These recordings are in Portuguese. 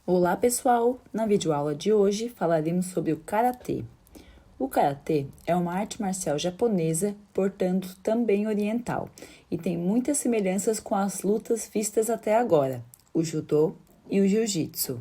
Olá pessoal! Na videoaula de hoje falaremos sobre o Karatê. O Karatê é uma arte marcial japonesa, portanto também oriental, e tem muitas semelhanças com as lutas vistas até agora, o Judô e o Jiu-Jitsu.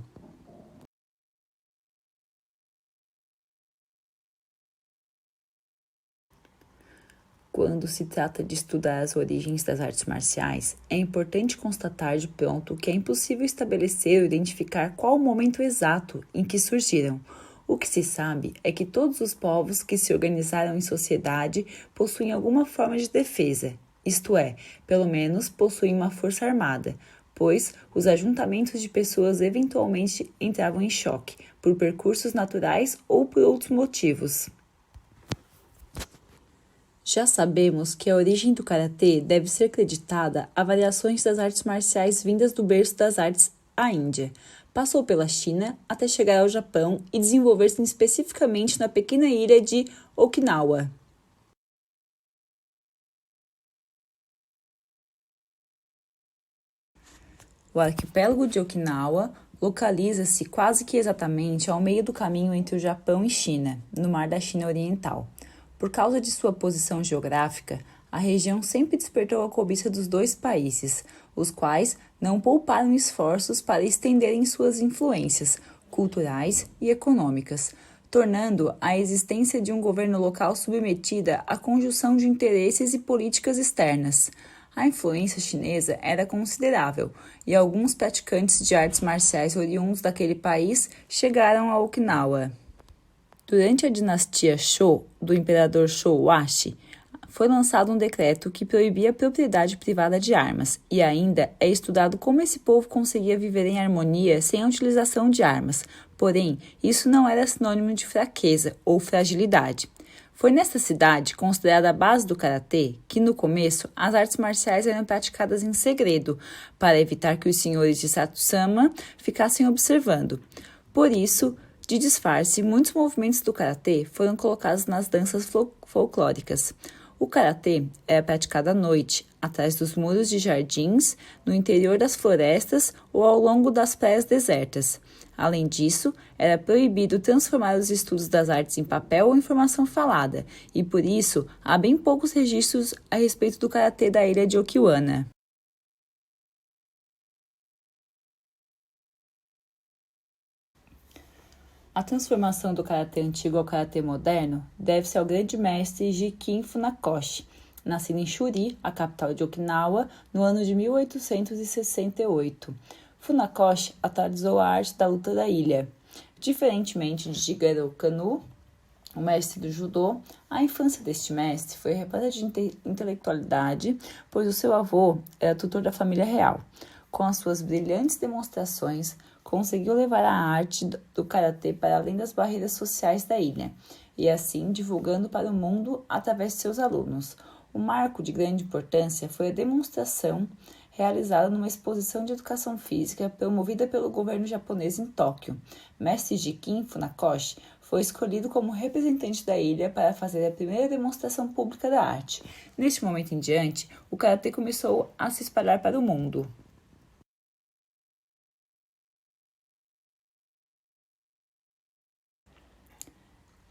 Quando se trata de estudar as origens das artes marciais, é importante constatar de pronto que é impossível estabelecer ou identificar qual o momento exato em que surgiram. O que se sabe é que todos os povos que se organizaram em sociedade possuem alguma forma de defesa, isto é, pelo menos possuem uma força armada, pois os ajuntamentos de pessoas eventualmente entravam em choque, por percursos naturais ou por outros motivos. Já sabemos que a origem do Karatê deve ser creditada a variações das artes marciais vindas do berço das artes, a Índia. Passou pela China até chegar ao Japão e desenvolver-se especificamente na pequena ilha de Okinawa. O arquipélago de Okinawa localiza-se quase que exatamente ao meio do caminho entre o Japão e China, no Mar da China Oriental. Por causa de sua posição geográfica, a região sempre despertou a cobiça dos dois países, os quais não pouparam esforços para estenderem suas influências culturais e econômicas, tornando a existência de um governo local submetida à conjunção de interesses e políticas externas. A influência chinesa era considerável e alguns praticantes de artes marciais oriundos daquele país chegaram a Okinawa. Durante a dinastia Shō, do imperador Shōwashi, foi lançado um decreto que proibia a propriedade privada de armas, e ainda é estudado como esse povo conseguia viver em harmonia sem a utilização de armas. Porém, isso não era sinônimo de fraqueza ou fragilidade. Foi nesta cidade, considerada a base do Karatê, que no começo as artes marciais eram praticadas em segredo, para evitar que os senhores de Satsuma ficassem observando. Por isso, de disfarce, muitos movimentos do Karatê foram colocados nas danças folclóricas. O Karatê era praticado à noite, atrás dos muros de jardins, no interior das florestas ou ao longo das praias desertas. Além disso, era proibido transformar os estudos das artes em papel ou em informação falada, e por isso há bem poucos registros a respeito do Karatê da ilha de Okinawa. A transformação do karatê antigo ao karatê moderno deve-se ao grande mestre Jikin Funakoshi, nascido em Shuri, a capital de Okinawa, no ano de 1868. Funakoshi atualizou a arte da luta da ilha. Diferentemente de Jigoro Kano, o mestre do judô, a infância deste mestre foi repleta de intelectualidade, pois o seu avô era tutor da família real. Com as suas brilhantes demonstrações, conseguiu levar a arte do karatê para além das barreiras sociais da ilha, e assim divulgando para o mundo através de seus alunos. Um marco de grande importância foi a demonstração realizada numa exposição de educação física promovida pelo governo japonês em Tóquio. Mestre Jikin Funakoshi foi escolhido como representante da ilha para fazer a primeira demonstração pública da arte. Neste momento em diante, o karatê começou a se espalhar para o mundo.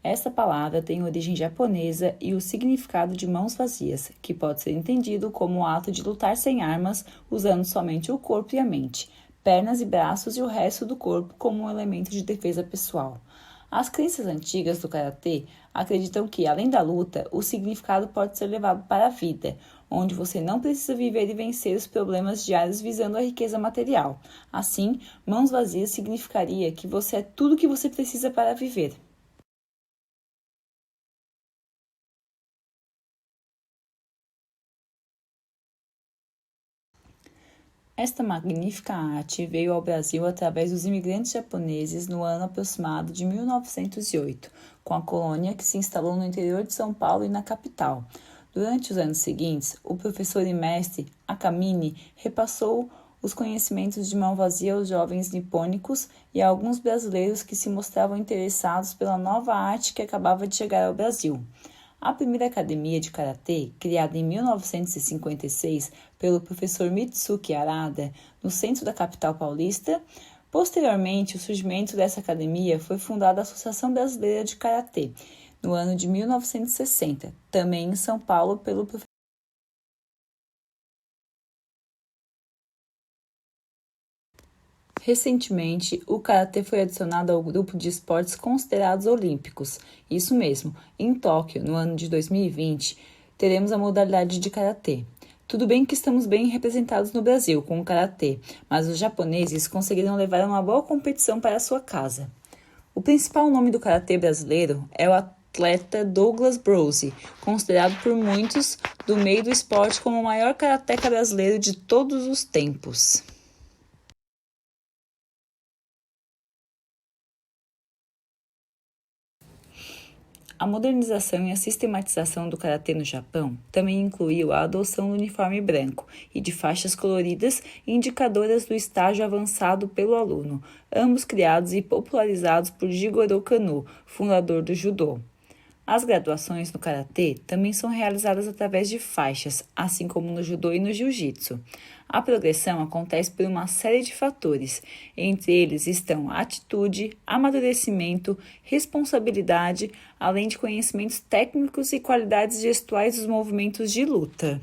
Esta palavra tem origem japonesa e o significado de mãos vazias, que pode ser entendido como o ato de lutar sem armas, usando somente o corpo e a mente, pernas e braços e o resto do corpo como um elemento de defesa pessoal. As crenças antigas do karatê acreditam que, além da luta, o significado pode ser levado para a vida, onde você não precisa viver e vencer os problemas diários visando a riqueza material. Assim, mãos vazias significaria que você é tudo o que você precisa para viver. Esta magnífica arte veio ao Brasil através dos imigrantes japoneses no ano aproximado de 1908, com a colônia que se instalou no interior de São Paulo e na capital. Durante os anos seguintes, o professor e mestre Akamine repassou os conhecimentos de mão vazia aos jovens nipônicos e a alguns brasileiros que se mostravam interessados pela nova arte que acabava de chegar ao Brasil. A primeira academia de karatê, criada em 1956 pelo professor Mitsuki Arada, no centro da capital paulista, Posteriormente, o surgimento dessa academia foi fundada a Associação Brasileira de Karatê, no ano de 1960, também em São Paulo, pelo professor. Recentemente, o karatê foi adicionado ao grupo de esportes considerados olímpicos. Isso mesmo, em Tóquio, no ano de 2020, teremos a modalidade de karatê. Tudo bem que estamos bem representados no Brasil com o karatê, mas os japoneses conseguiram levar uma boa competição para a sua casa. O principal nome do karatê brasileiro é o atleta Douglas Brose, considerado por muitos do meio do esporte como o maior karateca brasileiro de todos os tempos. A modernização e a sistematização do karatê no Japão também incluiu a adoção do uniforme branco e de faixas coloridas indicadoras do estágio avançado pelo aluno, ambos criados e popularizados por Jigoro Kano, fundador do judô. As graduações no karatê também são realizadas através de faixas, assim como no judô e no jiu-jitsu. A progressão acontece por uma série de fatores, entre eles estão atitude, amadurecimento, responsabilidade, além de conhecimentos técnicos e qualidades gestuais dos movimentos de luta.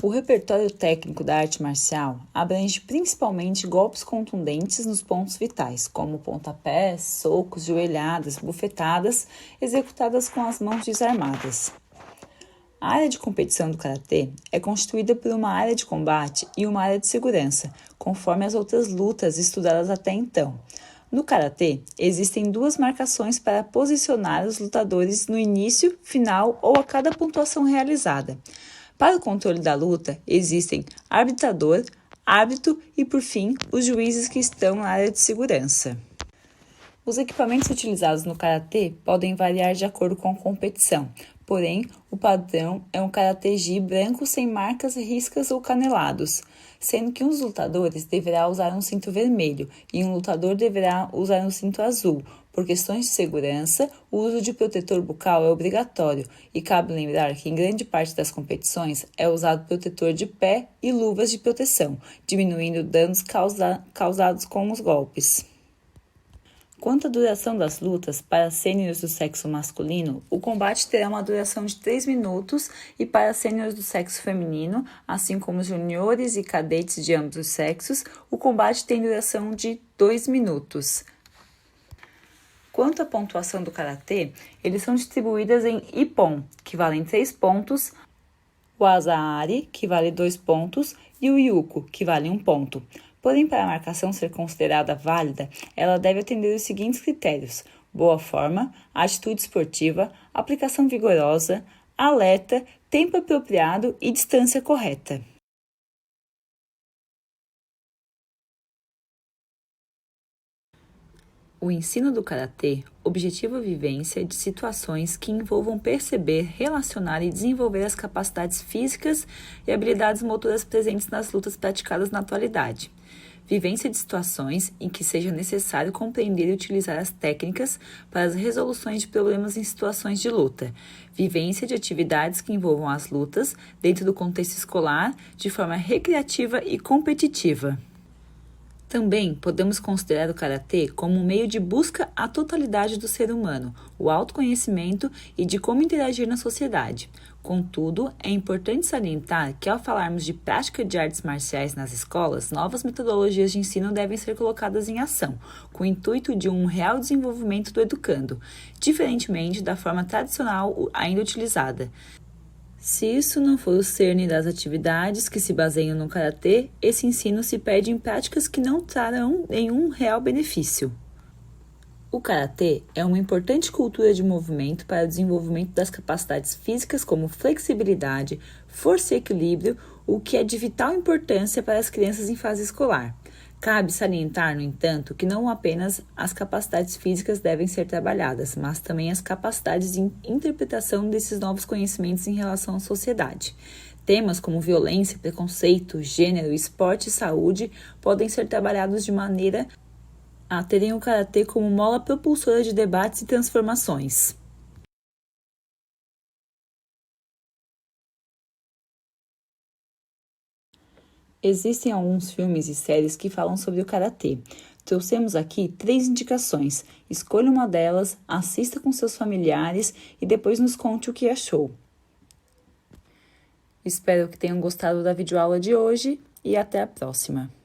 O repertório técnico da arte marcial abrange principalmente golpes contundentes nos pontos vitais, como pontapés, socos, joelhadas, bufetadas, executadas com as mãos desarmadas. A área de competição do karatê é constituída por uma área de combate e uma área de segurança, conforme as outras lutas estudadas até então. No karatê, existem duas marcações para posicionar os lutadores no início, final ou a cada pontuação realizada. Para o controle da luta, existem arbitrador, árbitro e, por fim, os juízes que estão na área de segurança. Os equipamentos utilizados no karatê podem variar de acordo com a competição, porém, o padrão é um karatê-gi branco sem marcas, riscas ou canelados, sendo que um dos lutadores deverá usar um cinto vermelho e um lutador deverá usar um cinto azul. Por questões de segurança, o uso de protetor bucal é obrigatório e cabe lembrar que em grande parte das competições é usado protetor de pé e luvas de proteção, diminuindo danos causados com os golpes. Quanto à duração das lutas, para sêniores do sexo masculino, o combate terá uma duração de 3 minutos e para sêniores do sexo feminino, assim como juniores e cadetes de ambos os sexos, o combate tem duração de 2 minutos. Quanto à pontuação do karatê, eles são distribuídas em ippon, que valem 3 pontos, o azaari, que vale 2 pontos, e o yuko, que vale 1 ponto. Porém, para a marcação ser considerada válida, ela deve atender os seguintes critérios: boa forma, atitude esportiva, aplicação vigorosa, alerta, tempo apropriado e distância correta. O ensino do karatê objetiva a vivência de situações que envolvam perceber, relacionar e desenvolver as capacidades físicas e habilidades motoras presentes nas lutas praticadas na atualidade. Vivência de situações em que seja necessário compreender e utilizar as técnicas para as resoluções de problemas em situações de luta. Vivência de atividades que envolvam as lutas dentro do contexto escolar de forma recreativa e competitiva. Também podemos considerar o karatê como um meio de busca à totalidade do ser humano, o autoconhecimento e de como interagir na sociedade. Contudo, é importante salientar que ao falarmos de prática de artes marciais nas escolas, novas metodologias de ensino devem ser colocadas em ação, com o intuito de um real desenvolvimento do educando, diferentemente da forma tradicional ainda utilizada. Se isso não for o cerne das atividades que se baseiam no karatê, esse ensino se perde em práticas que não trarão nenhum real benefício. O karatê é uma importante cultura de movimento para o desenvolvimento das capacidades físicas como flexibilidade, força e equilíbrio, o que é de vital importância para as crianças em fase escolar. Cabe salientar, no entanto, que não apenas as capacidades físicas devem ser trabalhadas, mas também as capacidades de interpretação desses novos conhecimentos em relação à sociedade. Temas como violência, preconceito, gênero, esporte e saúde podem ser trabalhados de maneira a terem o karatê como mola propulsora de debates e transformações. Existem alguns filmes e séries que falam sobre o karatê. Trouxemos aqui 3 indicações. Escolha uma delas, assista com seus familiares e depois nos conte o que achou. Espero que tenham gostado da videoaula de hoje e até a próxima!